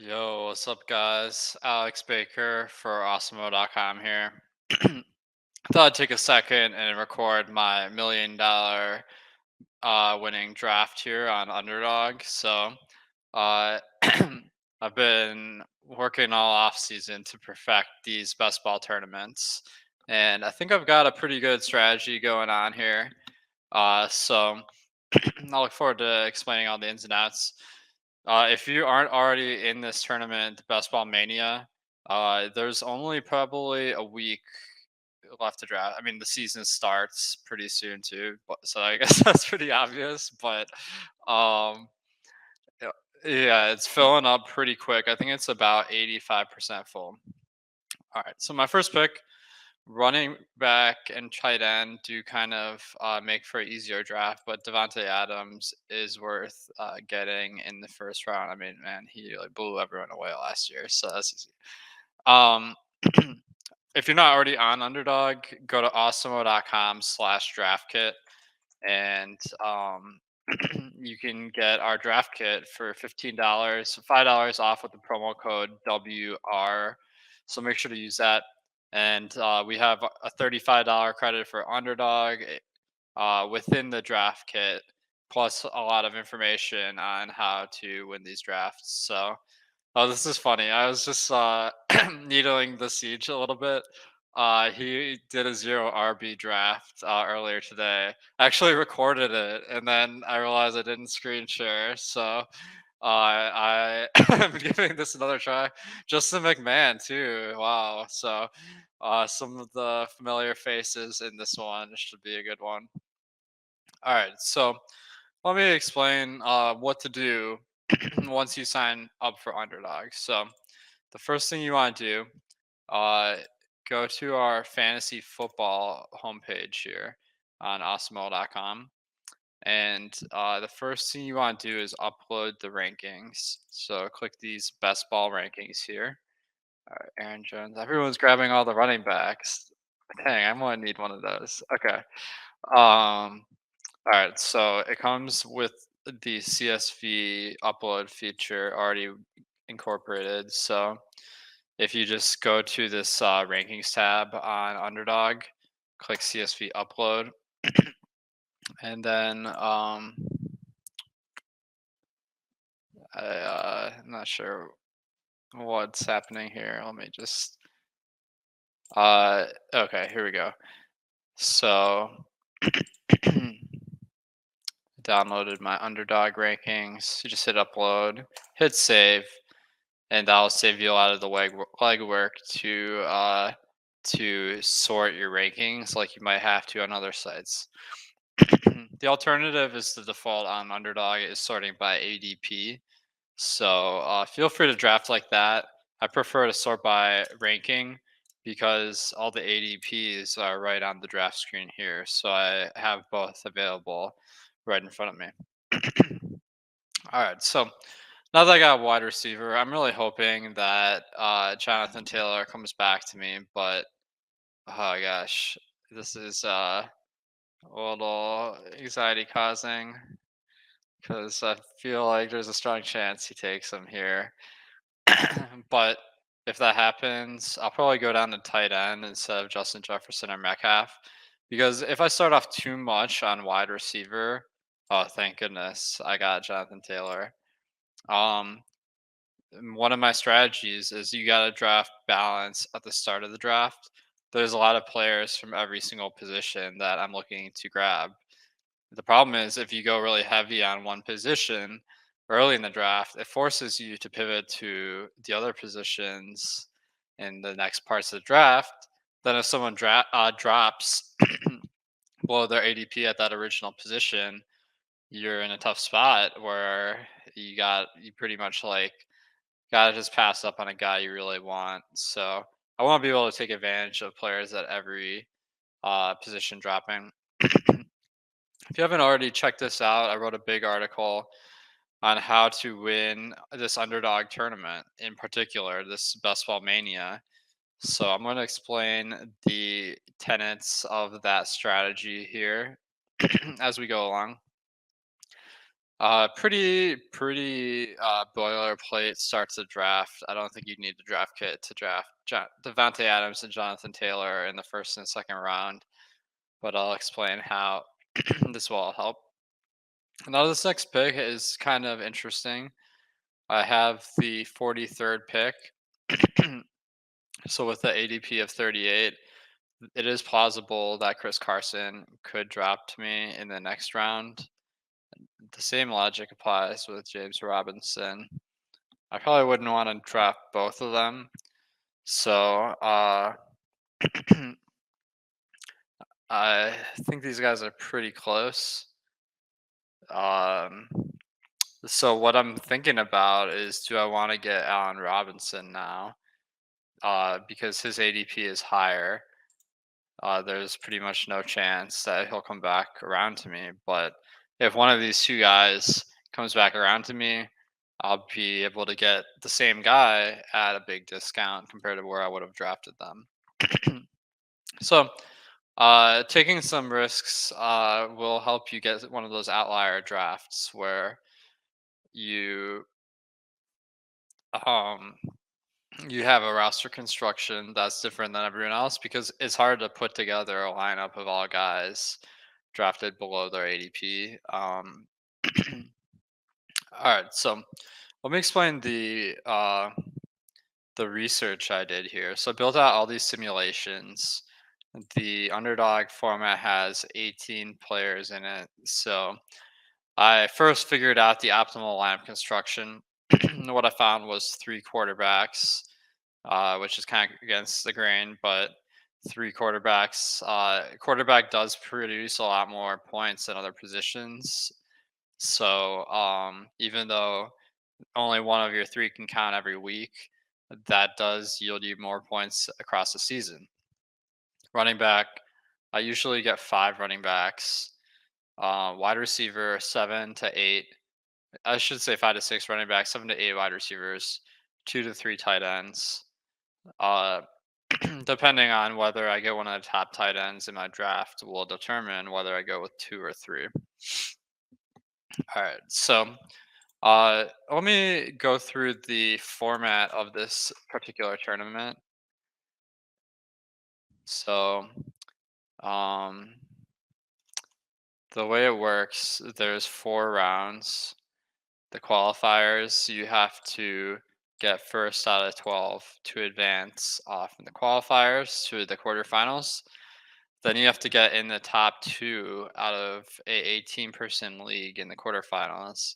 Yo, what's up, guys? Alex Baker for Awesemo.com here. Thought I'd take a second and record my $1 million winning draft here on UnderDog. Uh, I've been working all off season to perfect these best ball tournaments, and I think I've got a pretty good strategy going on here. So I look forward to explaining all the ins and outs. If you aren't already in this tournament, the Best Ball Mania, there's only probably a week left to draft. I mean, the season starts pretty soon too, so I guess that's pretty obvious. But um, yeah, yeah, it's filling up pretty quick. I think it's about 85% full. All right, so my first pick, running back and tight end do kind of make for an easier draft, but Devontae Adams is worth getting in the first round. I mean, man, he like blew everyone away last year, so that's easy. Um, if you're not already on Underdog, go to awesemo.com/draft kit, and you can get our draft kit for $15, $5 off with the promo code WR. So make sure to use that. And we have a $35 credit for Underdog within the draft kit, plus a lot of information on how to win these drafts. So oh, this is funny. I was just needling the siege a little bit. He did a zero RB draft earlier today. I actually recorded it, and then I realized I didn't screen share. So I am giving this another try. Justin McMahon too. Wow. So some of the familiar faces in this one should be a good one. All right. So let me explain what to do once you sign up for Underdog. So the first thing you want to do, uh, go to our fantasy football homepage here on awesemo.com. And the first thing you want to do is upload the rankings. So click these best ball rankings here. All right, Aaron Jones. Everyone's grabbing all the running backs. Dang, I'm gonna need one of those. Okay. All right. So it comes with the CSV upload feature already incorporated. So if you just go to this rankings tab on Underdog, click CSV upload, and then I'm not sure what's happening here. Let me just okay, here we go. So downloaded my Underdog rankings. You just hit upload, hit save, and that'll save you a lot of the legwork to sort your rankings like you might have to on other sites. The alternative is the default on Underdog is sorting by ADP. So feel free to draft like that. I prefer to sort by ranking because all the ADPs are right on the draft screen here. So I have both available right in front of me. All right. So now that I got a wide receiver, I'm really hoping that Jonathan Taylor comes back to me. But oh gosh, this is a little anxiety causing because I feel like there's a strong chance he takes him here. But if that happens, I'll probably go down to tight end instead of Justin Jefferson or Metcalf. Because if I start off too much on wide receiver, oh thank goodness, I got Jonathan Taylor. Um, One of my strategies is you got to draft balance at the start of the draft. There's a lot of players from every single position that I'm looking to grab. The problem is if you go really heavy on one position early in the draft, it forces you to pivot to the other positions in the next parts of the draft. Then if someone drops below their ADP at that original position, you're in a tough spot where you pretty much like gotta just pass up on a guy you really want. So I want to be able to take advantage of players at every position dropping. If you haven't already checked this out, I wrote a big article on how to win this underdog tournament, in particular, this Best Ball Mania. So I'm going to explain the tenets of that strategy here as we go along. Pretty boilerplate starts the draft. I don't think you need the draft kit to draft Devontae Adams and Jonathan Taylor in the first and second round, but I'll explain how this will all help. Now, this next pick is kind of interesting. I have the 43rd pick. So, with the ADP of 38, it is plausible that Chris Carson could drop to me in the next round. The same logic applies with James Robinson. I probably wouldn't want to draft both of them. So, I think these guys are pretty close. Um, so what I'm thinking about is, do I want to get Allen Robinson now? Because his ADP is higher. There's pretty much no chance that he'll come back around to me. But if one of these two guys comes back around to me, I'll be able to get the same guy at a big discount compared to where I would have drafted them. So, taking some risks will help you get one of those outlier drafts where you um, you have a roster construction that's different than everyone else, because it's hard to put together a lineup of all guys drafted below their ADP. All right, so let me explain the research I did here. So I built out all these simulations. The underdog format has 18 players in it. So I first figured out the optimal lineup construction. What I found was three quarterbacks, which is kind of against the grain, but three quarterbacks. Quarterback does produce a lot more points than other positions. So even though only one of your three can count every week, that does yield you more points across the season. Running back, I usually get five running backs. Wide receiver, 7 to 8. I should say 5 to 6 running backs, 7 to 8 wide receivers, 2 to 3 tight ends. Uh, Depending on whether I get one of the top tight ends in my draft, will determine whether I go with two or three. All right, so let me go through the format of this particular tournament. So, um, the way it works, there's 4 rounds. The qualifiers, you have to get first out of 12 to advance off in the qualifiers to the quarterfinals. Then you have to get in the top two out of a 18-person league in the quarterfinals.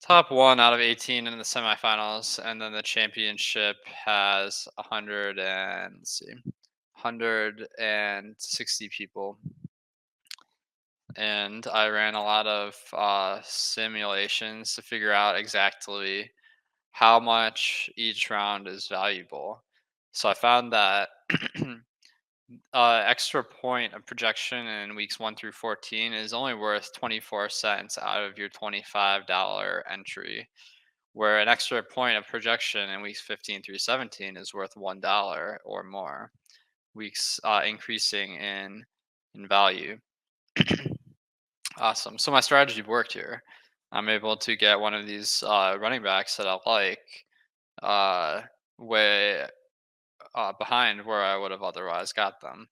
Top one out of 18 in the semifinals, and then the championship has 160 people. And I ran a lot of simulations to figure out exactly how much each round is valuable. So I found that extra point of projection in weeks 1 through 14 is only worth 24 cents out of your $25 entry, where an extra point of projection in weeks 15 through 17 is worth $1 or more, weeks increasing in value. Awesome. So my strategy worked here. I'm able to get one of these running backs that I like uh, way behind where I would have otherwise got them.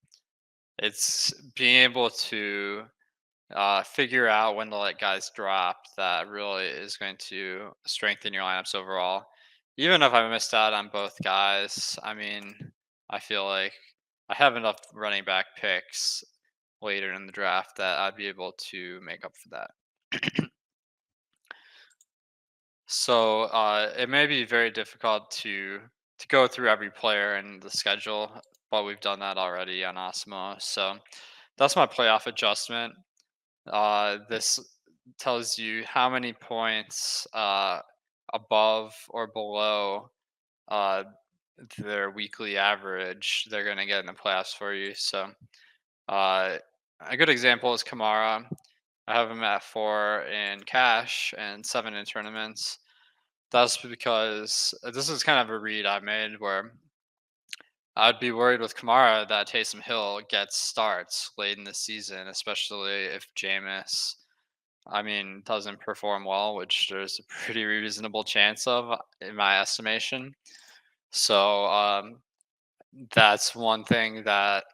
It's being able to figure out when to let guys drop that really is going to strengthen your lineups overall. Even if I missed out on both guys, I mean, I feel like I have enough running back picks later in the draft that I'd be able to make up for that. So it may be very difficult to go through every player in the schedule, but we've done that already on Awesemo. So that's my playoff adjustment. This tells you how many points above or below uh, their weekly average they're going to get in the playoffs for you. So uh, a good example is Kamara. I have him at 4 in cash and 7 in tournaments. That's because this is kind of a read I made where I'd be worried with Kamara that Taysom Hill gets starts late in the season, especially if Jameis I mean, doesn't perform well, which there's a pretty reasonable chance of, in my estimation. So that's one thing that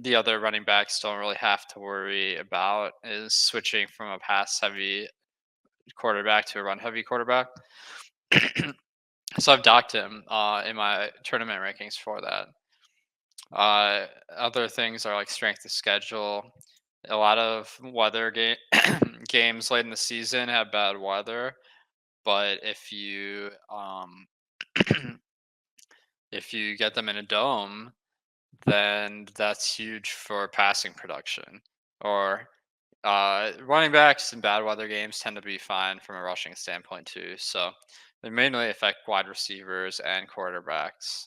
the other running backs don't really have to worry about is switching from a pass heavy quarterback to a run heavy quarterback. So I've docked him in my tournament rankings for that. Other things are like strength of schedule. A lot of games late in the season have bad weather, but if you get them in a dome, then that's huge for passing production. Or running backs in bad weather games tend to be fine from a rushing standpoint too. So they mainly affect wide receivers and quarterbacks.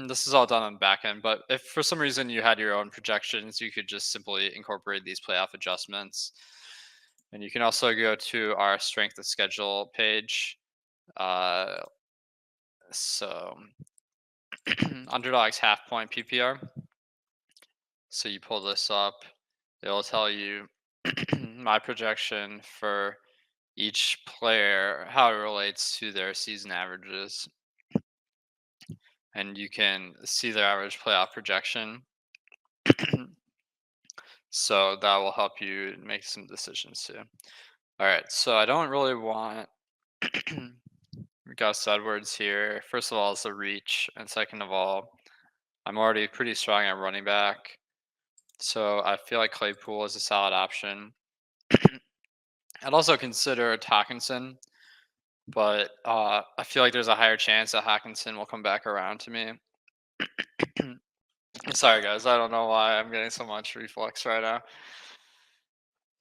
This is all done on the back end, but if for some reason you had your own projections, you could just simply incorporate these playoff adjustments. And you can also go to our strength of schedule page. Uh, so underdog's half point PPR. So you pull this up, it'll tell you my projection for each player, how it relates to their season averages. And you can see their average playoff projection. So that will help you make some decisions too. All right, so I don't really want Gus Edwards here. First of all, it's a reach, and second of all, I'm already pretty strong at running back, so I feel like Claypool is a solid option. I'd also consider Hawkinson, but I feel like there's a higher chance that Hawkinson will come back around to me. Sorry, guys, I don't know why I'm getting so much reflux right now.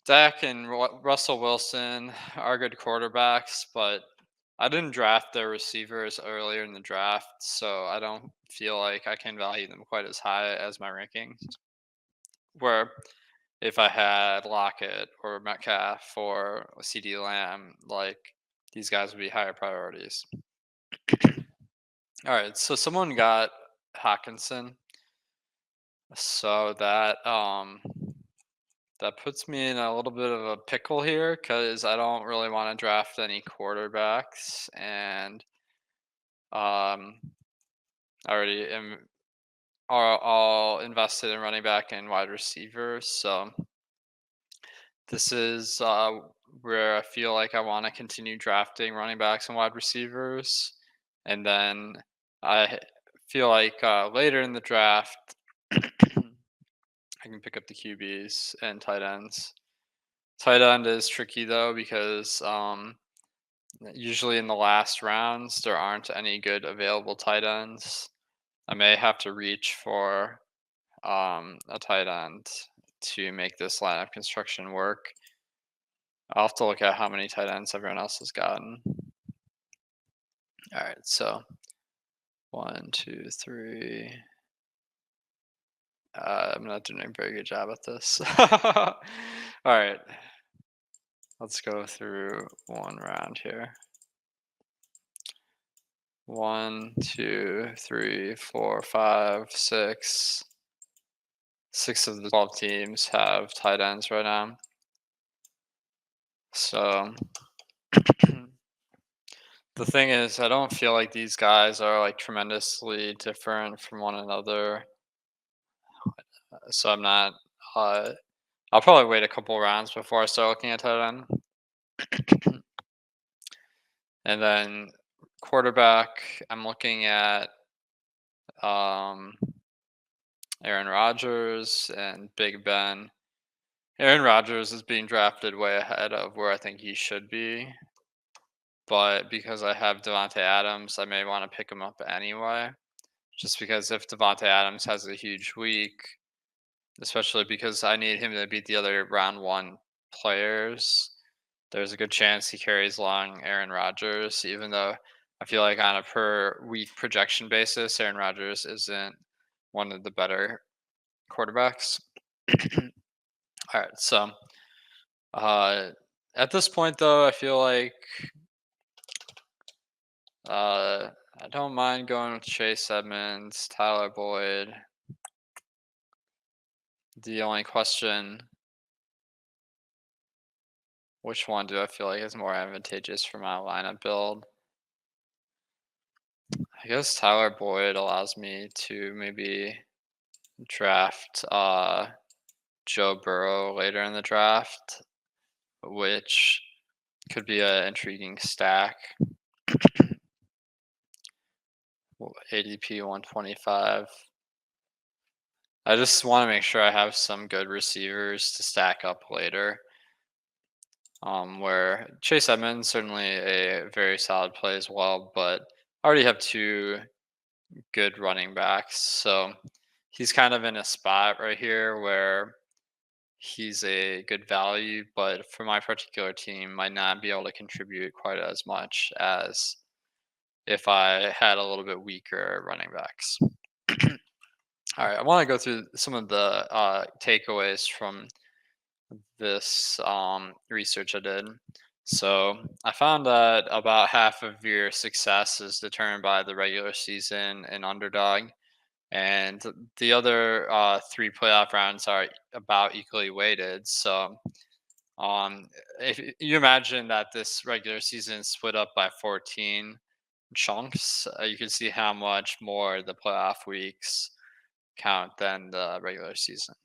Dak and Russell Wilson are good quarterbacks, but I didn't draft their receivers earlier in the draft, so I don't feel like I can value them quite as high as my rankings. Where if I had Lockett or Metcalf or CD Lamb, like these guys would be higher priorities. All right, so someone got Hawkinson, so that puts me in a little bit of a pickle here because I don't really want to draft any quarterbacks, and um, I already am are all invested in running back and wide receivers. So this is where I feel like I want to continue drafting running backs and wide receivers, and then I feel like later in the draft I can pick up the QBs and tight ends. Tight end is tricky though because usually in the last rounds there aren't any good available tight ends. I may have to reach for a tight end to make this lineup construction work. I'll have to look at how many tight ends everyone else has gotten. All right, so 1, 2, 3. I'm not doing a very good job at this. All right, let's go through one round here. 1, 2, 3, 4, 5, 6. 6 of the 12 teams have tight ends right now. So the thing is, I don't feel like these guys are like tremendously different from one another. So I'm not. Uh, I'll probably wait a couple rounds before I start looking at tight end. And then quarterback, I'm looking at um, Aaron Rodgers and Big Ben. Aaron Rodgers is being drafted way ahead of where I think he should be. But because I have Devontae Adams, I may want to pick him up anyway. Just because if Devontae Adams has a huge week, especially because I need him to beat the other round one players, there's a good chance he carries along Aaron Rodgers, even though I feel like on a per week projection basis, Aaron Rodgers isn't one of the better quarterbacks. All right, so uh, at this point, though, I feel like I don't mind going with Chase Edmonds, Tyler Boyd. The only question Which one do I feel like is more advantageous for my lineup build? I guess Tyler Boyd allows me to maybe draft Joe Burrow later in the draft, which could be an intriguing stack. ADP 125. I just want to make sure I have some good receivers to stack up later. Where Chase Edmonds certainly a very solid play as well, but I already have two good running backs, so he's kind of in a spot right here where he's a good value, but for my particular team, might not be able to contribute quite as much as if I had a little bit weaker running backs. All right, I want to go through some of the takeaways from this research I did. So I found that about half of your success is determined by the regular season and underdog, and the other three playoff rounds are about equally weighted. So if you imagine that this regular season is split up by 14 chunks, you can see how much more the playoff weeks count than the regular season.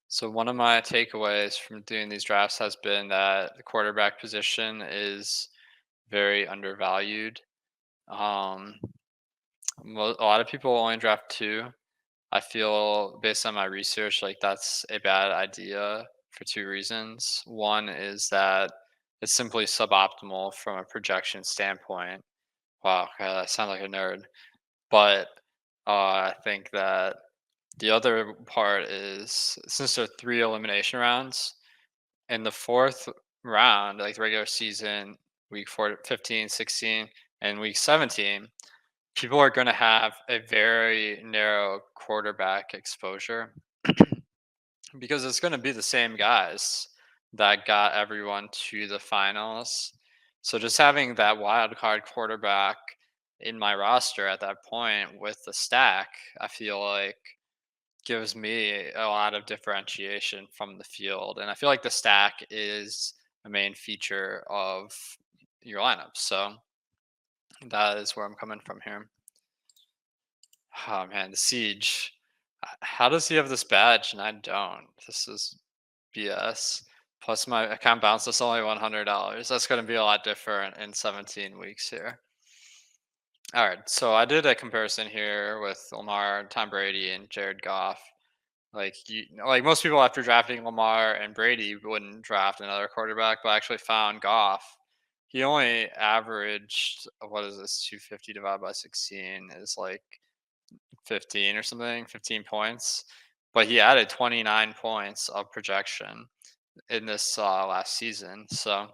So one of my takeaways from doing these drafts has been that the quarterback position is very undervalued. Um, a lot of people only draft two. I feel based on my research like that's a bad idea for two reasons. One is that it's simply suboptimal from a projection standpoint. Wow, I sound like a nerd. But I think that the other part is since there are three elimination rounds, in the fourth round, like the regular season, week 4, 15, 16, and week 17, people are going to have a very narrow quarterback exposure because it's going to be the same guys that got everyone to the finals. So just having that wild card quarterback in my roster at that point with the stack, I feel like gives me a lot of differentiation from the field. And I feel like the stack is a main feature of your lineup. So that is where I'm coming from here. Oh man, the siege. How does he have this badge and I don't? This is BS. Plus my account balance is only $100. That's going to be a lot different in 17 weeks here. All right, so I did a comparison here with Lamar, Tom Brady, and Jared Goff. Like most people after drafting Lamar and Brady wouldn't draft another quarterback, but I actually found Goff. He only averaged what is this 250 divided by 16 is like 15 or something, 15 points. But he added 29 points of projection in this last season. So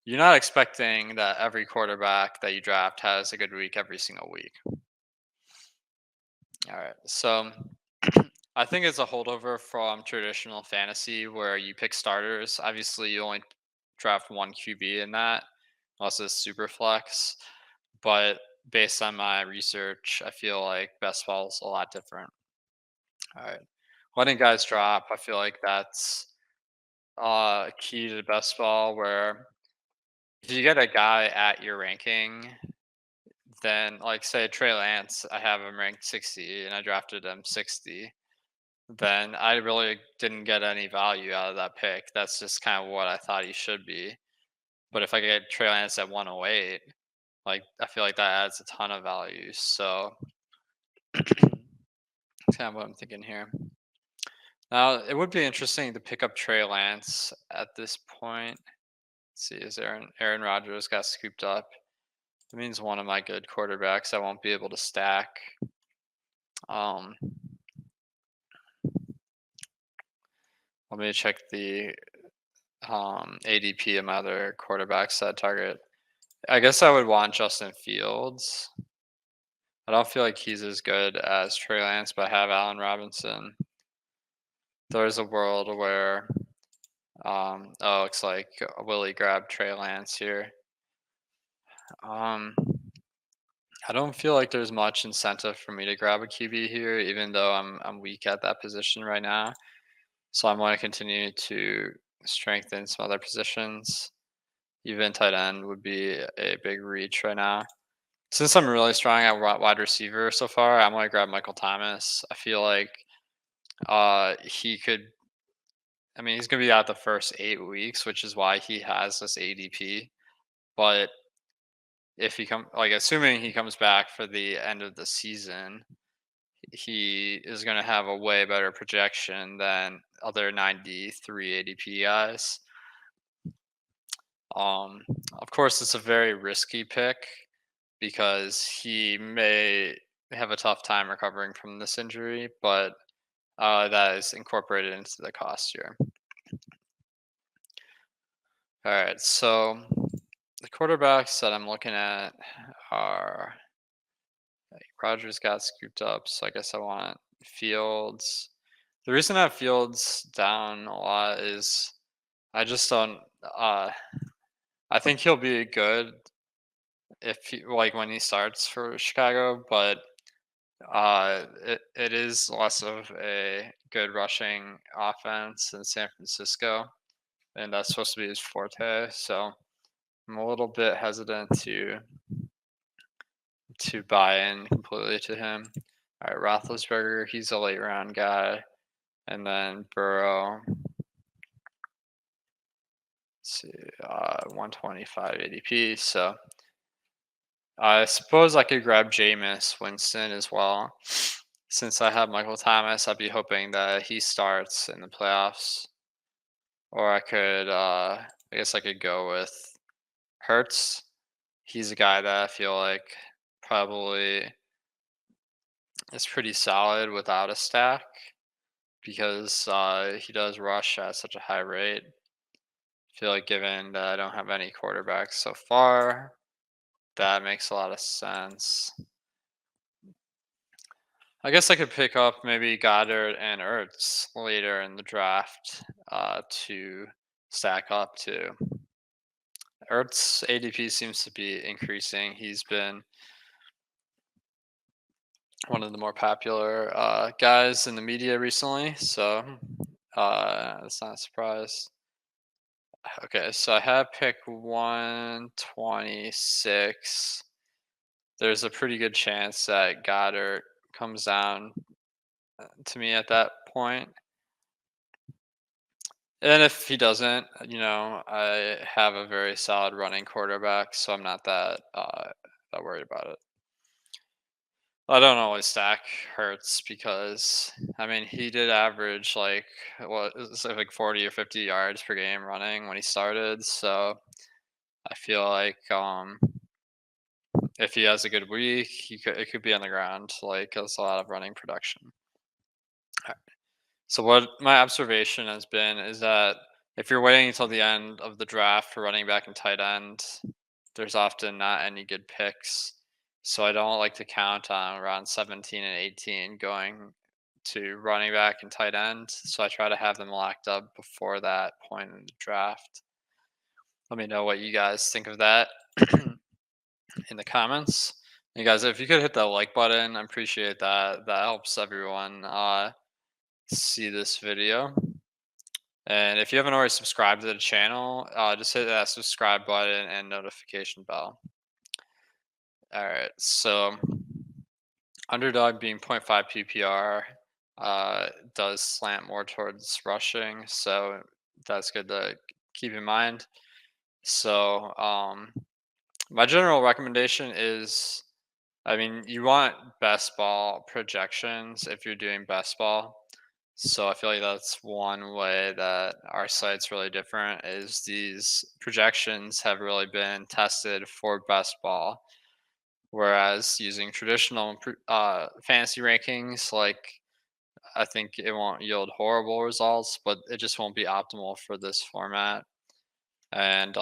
you're not expecting that every quarterback that you draft has a good week every single week. All right. So I think it's a holdover from traditional fantasy where you pick starters. Obviously, you only draft one QB in that, unless it's super flex. But based on my research, I feel like best ball is a lot different. All right. Letting guys drop, I feel like that's key to best ball where if you get a guy at your ranking, then like say Trey Lance, I have him ranked 60 and I drafted him 60, then I really didn't get any value out of that pick. That's just kind of what I thought he should be. But if I get Trey Lance at 108, like I feel like that adds a ton of value. So that's kind of what I'm thinking here. Now it would be interesting to pick up Trey Lance at this point. Let's see, is Aaron Rodgers got scooped up? It means one of my good quarterbacks I won't be able to stack. Um, Let me check the ADP of my other quarterbacks that target. I guess I would want Justin Fields. I don't feel like he's as good as Trey Lance, but I have Allen Robinson. There's a world where, oh, looks like Willie grabbed Trey Lance here. Um, I don't feel like there's much incentive for me to grab a QB here, even though I'm weak at that position right now. So I'm going to continue to strengthen some other positions. Even tight end would be a big reach right now. Since I'm really strong at wide receiver so far, I'm going to grab Michael Thomas. I feel like he could. I mean, he's going to be out the first 8 weeks, which is why he has this ADP. But if he assuming he comes back for the end of the season, he is going to have a way better projection than other 93 ADP guys. Um, of course, it's a very risky pick because he may have a tough time recovering from this injury, but that is incorporated into the cost here. All right, so the quarterbacks that I'm looking at are Rogers got scooped up, so I guess I want Fields. The reason I have Fields down a lot is I just don't. I think he'll be good if when he starts for Chicago, but it is less of a good rushing offense in San Francisco, and that's supposed to be his forte. So I'm a little bit hesitant to buy in completely to him. All right, Roethlisberger, he's a late round guy, and then Burrow. Let's see, 125 ADP. So I suppose I could grab Jameis Winston as well. Since I have Michael Thomas, I'd be hoping that he starts in the playoffs. Or I guess I could go with Hertz. He's a guy that I feel like probably is pretty solid without a stack because he does rush at such a high rate. I feel like given that I don't have any quarterbacks so far, that makes a lot of sense. I guess I could pick up maybe Goddard and Ertz later in the draft to stack up to. Ertz ADP seems to be increasing. He's been one of the more popular guys in the media recently, so that's not a surprise. Okay, so I have pick 126. There's a pretty good chance that Goddard comes down to me at that point. And if he doesn't, I have a very solid running quarterback, so I'm not that worried about it. I don't always stack Hurts because I mean he did average like 40 or 50 yards per game running when he started, so I feel like if he has a good week, it could be on the ground. Like there's a lot of running production. So what my observation has been is that if you're waiting until the end of the draft for running back and tight end, there's often not any good picks. So I don't like to count on around 17 and 18 going to running back and tight end. So I try to have them locked up before that point in the draft. Let me know what you guys think of that in the comments. You guys, if you could hit that like button, I appreciate that. That helps everyone see this video. And if you haven't already subscribed to the channel, just hit that subscribe button and notification bell. All right, so UnderDog being 0.5 PPR does slant more towards rushing, so that's good to keep in mind. So my general recommendation is, I mean, you want best ball projections if you're doing best ball. So I feel like that's one way that our site's really different is these projections have really been tested for best ball. Whereas using traditional fantasy rankings, like I think it won't yield horrible results, but it just won't be optimal for this format. And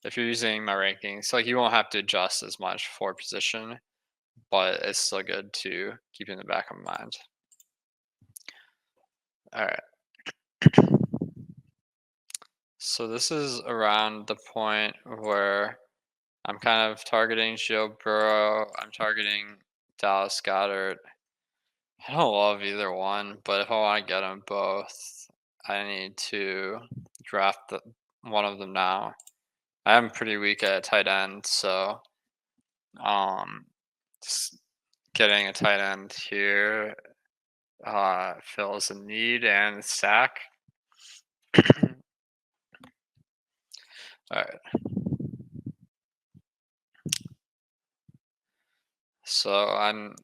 if you're using my rankings, like you won't have to adjust as much for position, but it's still good to keep in the back of mind. All right. So this is around the point where I'm kind of targeting Joe Burrow. I'm targeting Dallas Goddard. I don't love either one, but if I want to get them both, I need to draft one of them now. I am pretty weak at tight end, so um, just getting a tight end here fills a need and stack. All right, so I'm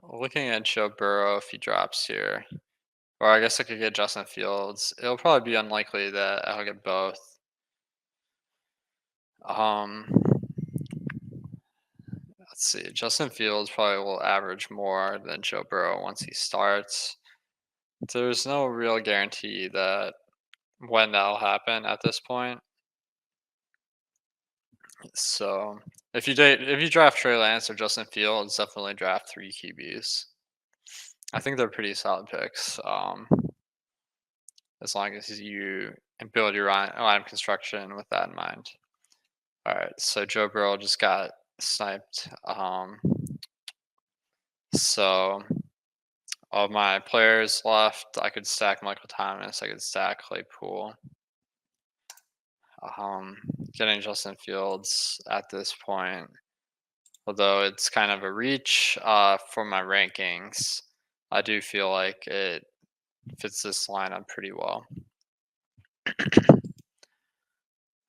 looking at Joe Burrow if he drops here, or I guess I could get Justin Fields. It'll probably be unlikely that I'll get both. Um, let's see. Justin Fields probably will average more than Joe Burrow once he starts. There's no real guarantee that when that'll happen at this point. So if you draft Trey Lance or Justin Fields, definitely draft three QBs. I think they're pretty solid picks. As long as you and build your line of construction with that in mind. All right, so Joe Burrow just got sniped. So of my players left, I could stack Michael Thomas. I could stack Claypool. Um, Getting Justin Fields at this point, although it's kind of a reach for my rankings, I do feel like it fits this lineup pretty well.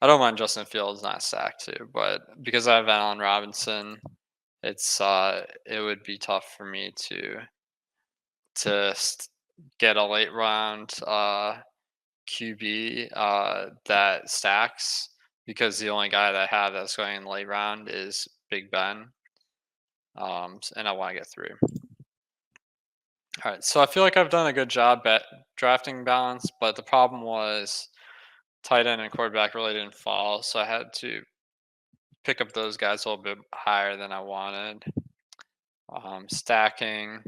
I don't mind Justin Fields not stacked too, but because I have Allen Robinson, it would be tough for me to get a late round QB that stacks because the only guy that I have that's going in the late round is Big Ben. And I want to get through. All right, so I feel like I've done a good job at drafting balance, but the problem was tight end and quarterback really didn't fall, so I had to pick up those guys a little bit higher than I wanted. Stacking,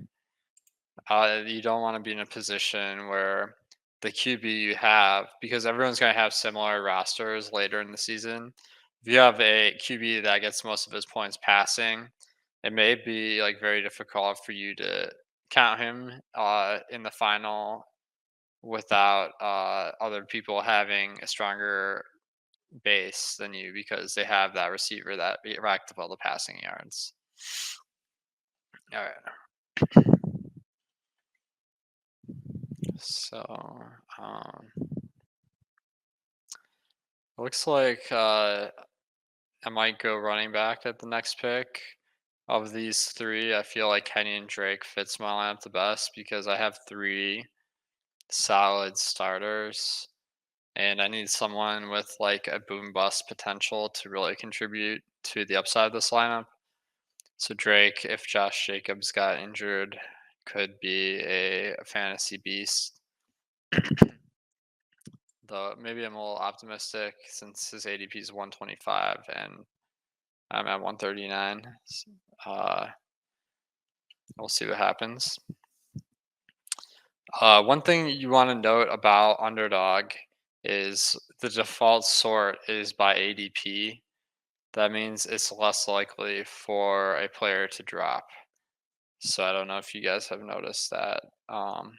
you don't want to be in a position where the QB you have, because everyone's going to have similar rosters later in the season. If you have a QB that gets most of his points passing, it may be like very difficult for you to count him in the final without other people having a stronger base than you because they have that receiver that racked up all the passing yards. All right. So, looks like I might go running back at the next pick. Of these three, I feel like Kenny and Drake fits my lineup the best because I have three solid starters, and I need someone with like a boom bust potential to really contribute to the upside of this lineup. So Drake, if Josh Jacobs got injured, could be a fantasy beast. Though maybe I'm a little optimistic since his ADP is 125 and I'm at 139. Uh, we'll see what happens. One thing you want to note about UnderDog is the default sort is by ADP. That means it's less likely for a player to drop. So I don't know if you guys have noticed that. Um,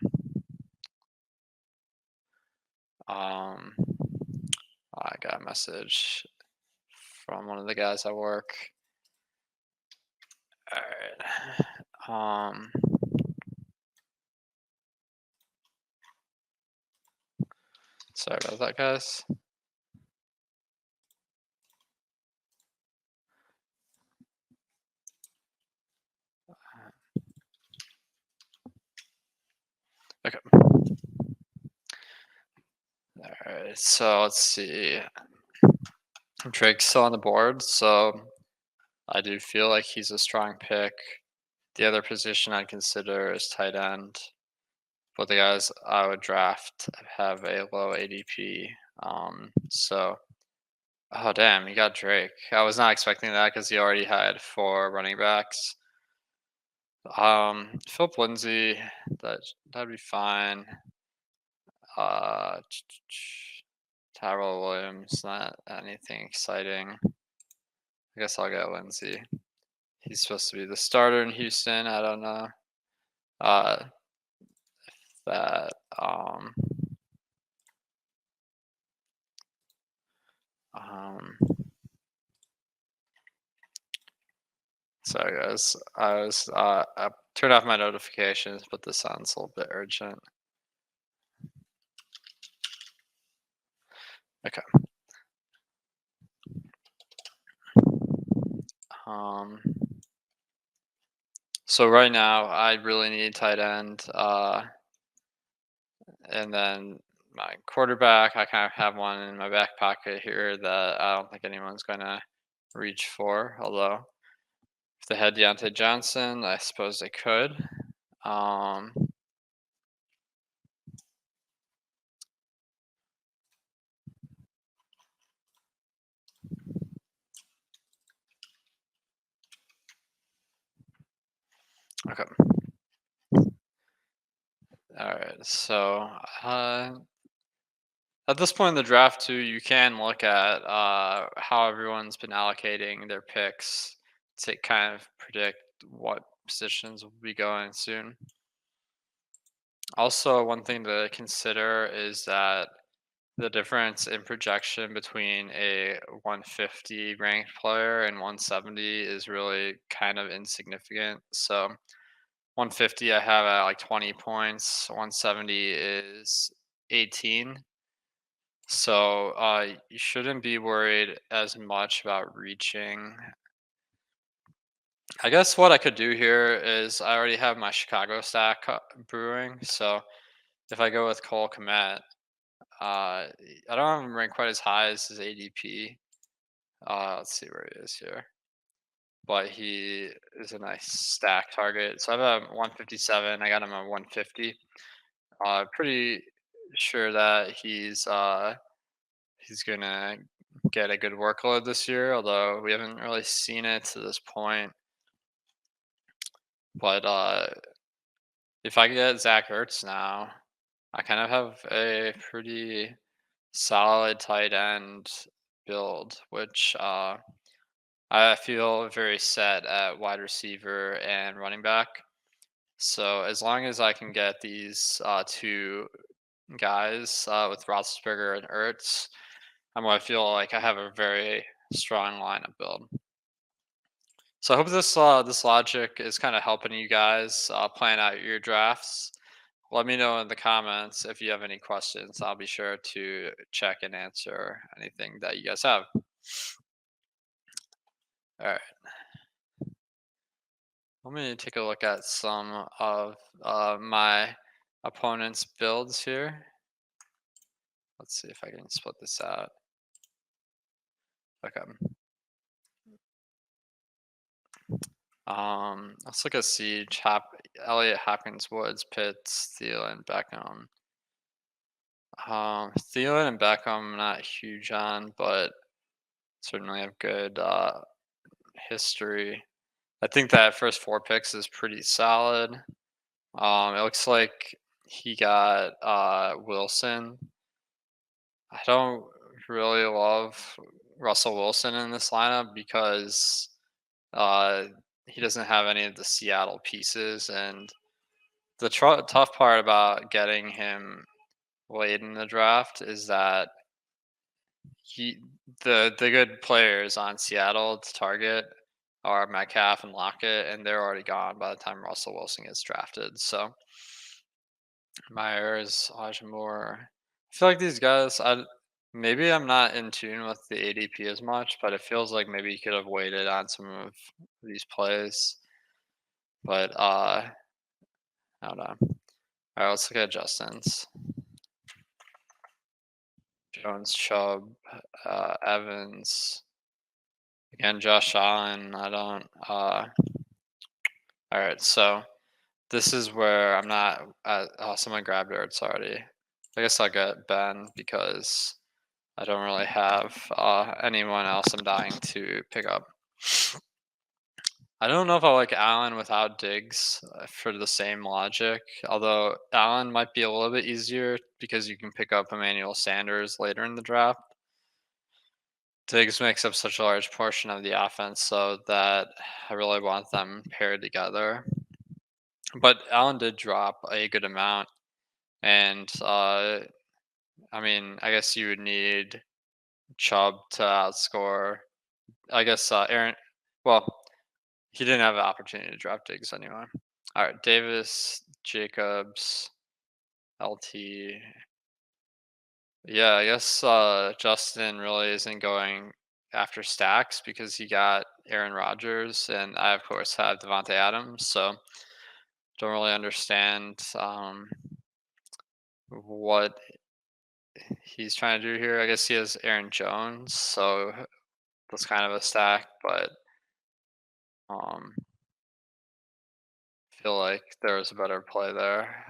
I got a message from one of the guys at work. All right. Sorry about that, guys. Okay. All right. So let's see. Drake's still on the board, so I do feel like he's a strong pick. The other position I'd consider is tight end, but the guys I would draft have a low ADP. So, oh damn, you got Drake. I was not expecting that because he already had four running backs. Philip Lindsay, that'd be fine. Uh, Tyrell Williams, not anything exciting. I guess I'll get Lindsay. He's supposed to be the starter in Houston. I don't know. uh, that um, sorry guys, I turned off my notifications, but this sounds a little bit urgent. Okay. Um, so right now I really need tight end, and then my quarterback, I kind of have one in my back pocket here that I don't think anyone's gonna reach for. Although if they had Deontay Johnson, I suppose they could. Um, okay. All right. So at this point in the draft, too, you can look at how everyone's been allocating their picks to kind of predict what positions will be going soon. Also, one thing to consider is that the difference in projection between a 150 ranked player and 170 is really kind of insignificant. So 150 I have at like 20 points, 170 is 18. So you shouldn't be worried as much about reaching. I guess what I could do here is I already have my Chicago stack brewing. So if I go with Cole Kmet, I don't have him ranked quite as high as his ADP. Let's see where he is here. But he is a nice stack target. So I have a 157. I got him at 150. Pretty sure that he's gonna get a good workload this year, although we haven't really seen it to this point. But if I get Zach Ertz now, I kind of have a pretty solid tight end build, which I feel very set at wide receiver and running back. So as long as I can get these two guys with Roethlisberger and Ertz, I feel like I have a very strong lineup build. So I hope this logic is kind of helping you guys plan out your drafts. Let me know in the comments if you have any questions. I'll be sure to check and answer anything that you guys have. All right, let me take a look at some of my opponent's builds here. Let's see if I can split this out. Okay. Let's look at Siege, Elliott, Hopkins, Woods, Pitts, Thielen, Beckham. Thielen and Beckham, I'm not huge on, but certainly have good history. I think that first four picks is pretty solid. It looks like he got Wilson. I don't really love Russell Wilson in this lineup because uh, he doesn't have any of the Seattle pieces, and the tough part about getting him late in the draft is that he the good players on Seattle's target are Metcalf and Lockett, and they're already gone by the time Russell Wilson gets drafted. So Myers, Elijah Moore. I feel like these guys. Maybe I'm not in tune with the ADP as much, but it feels like maybe you could have waited on some of these plays. But I don't know. All right, let's look at Justin's. Jones, Chubb, Evans, again, Josh Allen. I don't. All right, so this is where I'm not. Someone grabbed Ertz already. I guess I'll get Ben because I don't really have anyone else I'm dying to pick up. I don't know if I like Allen without Diggs for the same logic. Although Allen might be a little bit easier because you can pick up Emmanuel Sanders later in the draft. Diggs makes up such a large portion of the offense, so that I really want them paired together. But Allen did drop a good amount, and I mean, I guess you would need Chubb to outscore. I guess Aaron. Well, he didn't have an opportunity to draft Diggs anyway. All right, Davis, Jacobs, LT. Yeah, I guess Justin really isn't going after stacks because he got Aaron Rodgers, and I of course have Devontae Adams, so don't really understand what he's trying to do here. I guess he has Aaron Jones, so that's kind of a stack, but feel like there was a better play there.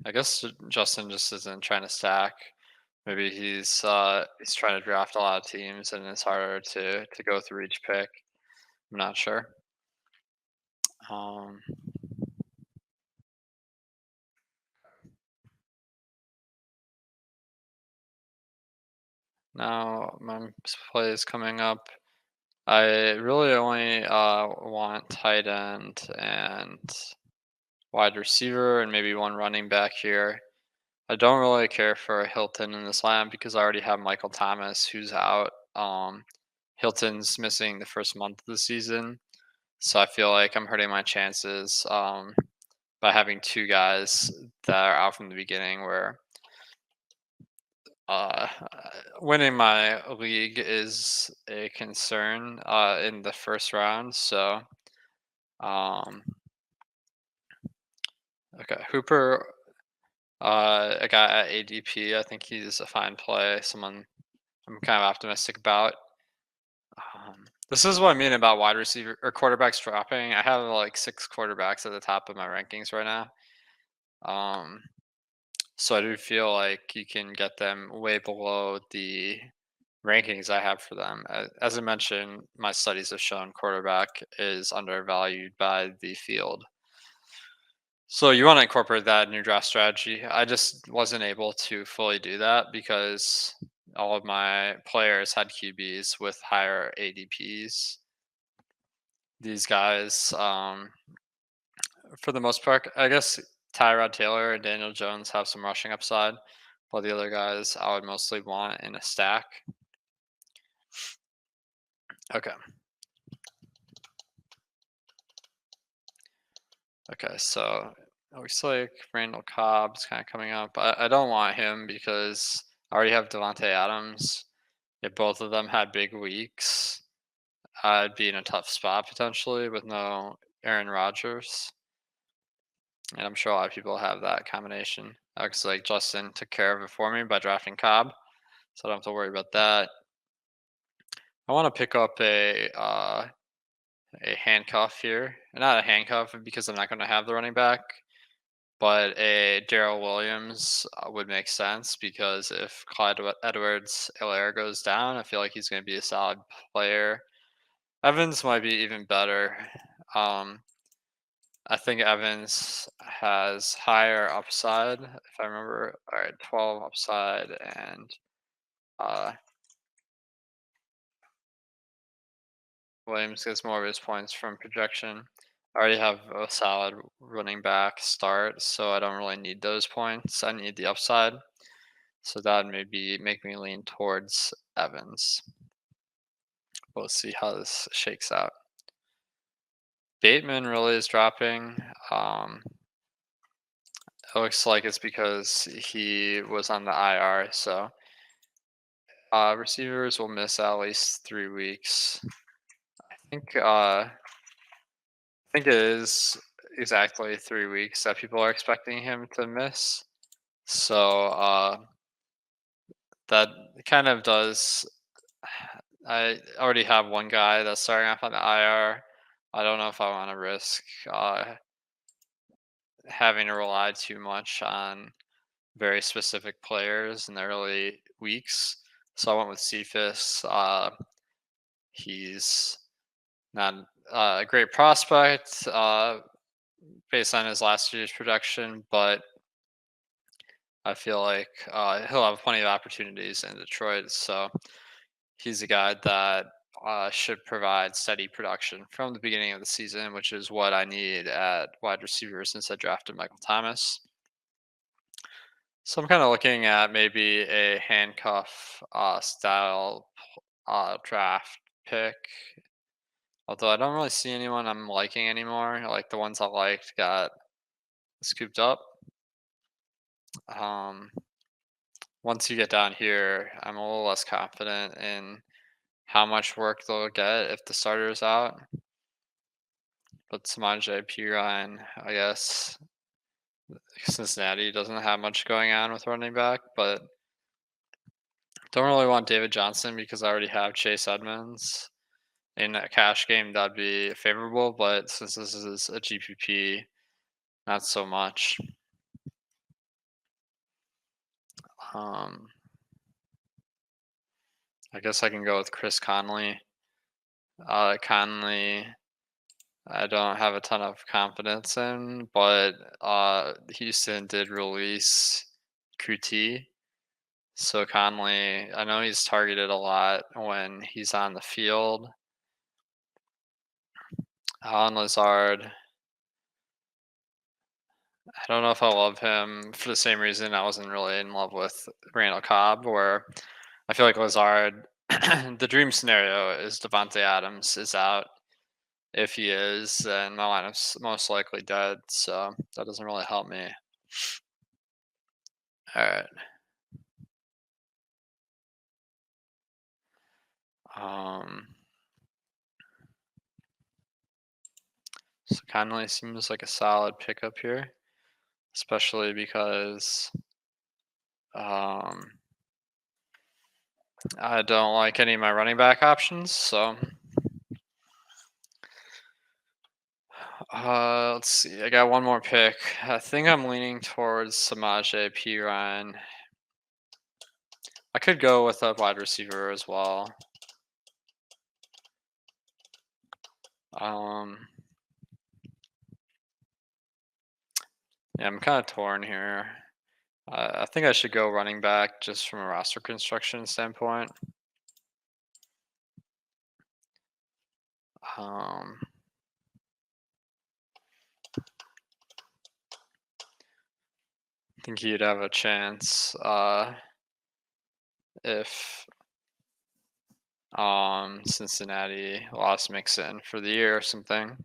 I guess Justin just isn't trying to stack. Maybe he's trying to draft a lot of teams, and it's harder to go through each pick. I'm not sure. Um, Now my play is coming up. I really only want tight end and wide receiver and maybe one running back here. I don't really care for Hilton in this lineup because I already have Michael Thomas who's out. Hilton's missing the first month of the season, so I feel like I'm hurting my chances by having two guys that are out from the beginning. Where uh, winning my league is a concern in the first round. So um, okay, Hooper. A guy at ADP. I think he's a fine play. Someone I'm kind of optimistic about. This is what I mean about wide receiver or quarterbacks dropping. I have like six quarterbacks at the top of my rankings right now. Um, so I do feel like you can get them way below the rankings I have for them. As I mentioned, my studies have shown quarterback is undervalued by the field. So you want to incorporate that in your draft strategy. I just wasn't able to fully do that because all of my players had QBs with higher ADPs. These guys, for the most part, I guess Tyrod Taylor and Daniel Jones have some rushing upside, while the other guys I would mostly want in a stack. Okay. Okay, so it looks like Randall Cobb's kind of coming up. I don't want him because I already have Devontae Adams. If both of them had big weeks, I'd be in a tough spot potentially with no Aaron Rodgers. And I'm sure a lot of people have that combination. Looks like Justin took care of it for me by drafting Cobb, so I don't have to worry about that. I want to pick up a handcuff here, not a handcuff because I'm not going to have the running back, but a Daryl Williams would make sense because if Clyde Edwards-Helaire goes down, I feel like he's going to be a solid player. Evans might be even better. Um, I think Evans has higher upside, if I remember. All right, 12 upside, and uh, Williams gets more of his points from projection. I already have a solid running back start, so I don't really need those points. I need the upside. So that would maybe make me lean towards Evans. We'll see how this shakes out. Bateman really is dropping. It looks like it's because he was on the IR. So receivers will miss at least 3 weeks. I think it is exactly 3 weeks that people are expecting him to miss. So that kind of does. I already have one guy that's starting off on the IR. I don't know if I want to risk having to rely too much on very specific players in the early weeks. So I went with Cephas. He's not a great prospect based on his last year's production, but I feel like he'll have plenty of opportunities in Detroit. So he's a guy that should provide steady production from the beginning of the season, which is what I need at wide receiver since I drafted Michael Thomas. So I'm kind of looking at maybe a handcuff style draft pick. Although I don't really see anyone I'm liking anymore. Like the ones I liked got scooped up. Um, Once you get down here, I'm a little less confident in how much work they'll get if the starter's out. But Samaje Perine, I guess Cincinnati doesn't have much going on with running back, but don't really want David Johnson because I already have Chase Edmonds. In a cash game, that'd be favorable, but since this is a GPP, not so much. Um, I guess I can go with Chris Conley. Conley, I don't have a ton of confidence in, but Houston did release QT. So Conley, I know he's targeted a lot when he's on the field. Alan Lazard, I don't know if I love him for the same reason I wasn't really in love with Randall Cobb, where I feel like Lazard, the dream scenario is Devontae Adams is out. If he is, then my lineup's most likely dead, so that doesn't really help me. All right. Um, so Conley seems like a solid pickup here, especially because um, I don't like any of my running back options. So let's see. I got one more pick. I think I'm leaning towards Samaje Perine. I could go with a wide receiver as well. Um, yeah, I'm kind of torn here. I think I should go running back just from a roster construction standpoint. Um, I think he'd have a chance if Cincinnati lost Mixon for the year or something.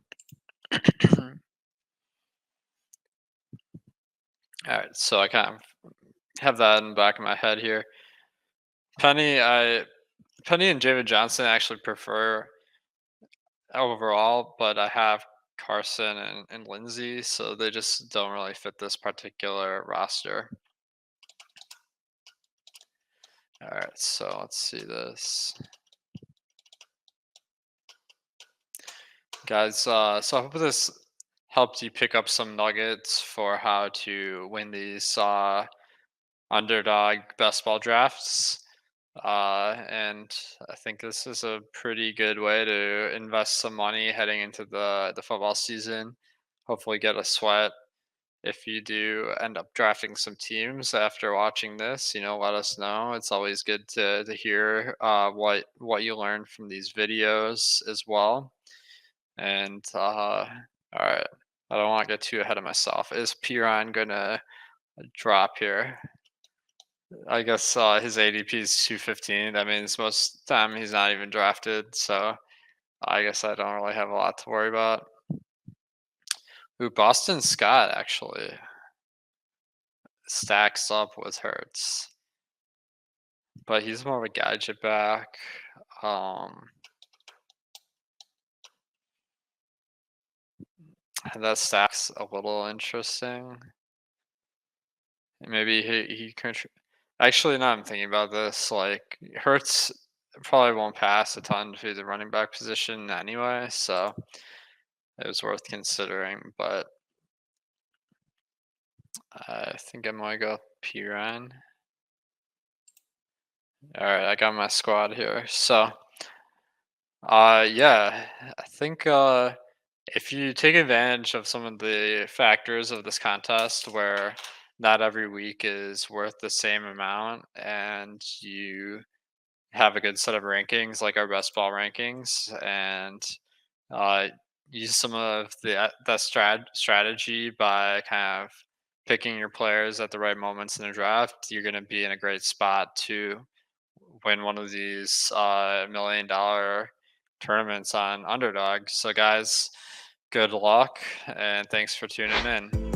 All right, so I kind of have that in the back of my head here. Penny and David Johnson actually prefer overall, but I have Carson and Lindsay, so they just don't really fit this particular roster. All right, so let's see this. Guys, so I hope this helped you pick up some nuggets for how to win these underdog best ball drafts. And I think this is a pretty good way to invest some money heading into the football season. Hopefully, get a sweat. If you do end up drafting some teams after watching this, let us know. It's always good to hear what you learned from these videos as well. And all right, I don't want to get too ahead of myself. Is Piran gonna drop here? I guess his ADP is 215. That means most time he's not even drafted. So I guess I don't really have a lot to worry about. Ooh, Boston Scott actually stacks up with Hurts, but he's more of a gadget back. And that stack's a little interesting. Maybe he actually, now I'm thinking about this, like Hurts probably won't pass a ton to the running back position anyway, so it was worth considering. But I think I'm gonna go Piran. All right, I got my squad here. So, yeah, I think if you take advantage of some of the factors of this contest, where not every week is worth the same amount, and you have a good set of rankings, like our best ball rankings, and uh, use some of the strategy by kind of picking your players at the right moments in the draft. You're going to be in a great spot to win one of these $1 million tournaments on Underdog. So, guys, good luck and thanks for tuning in.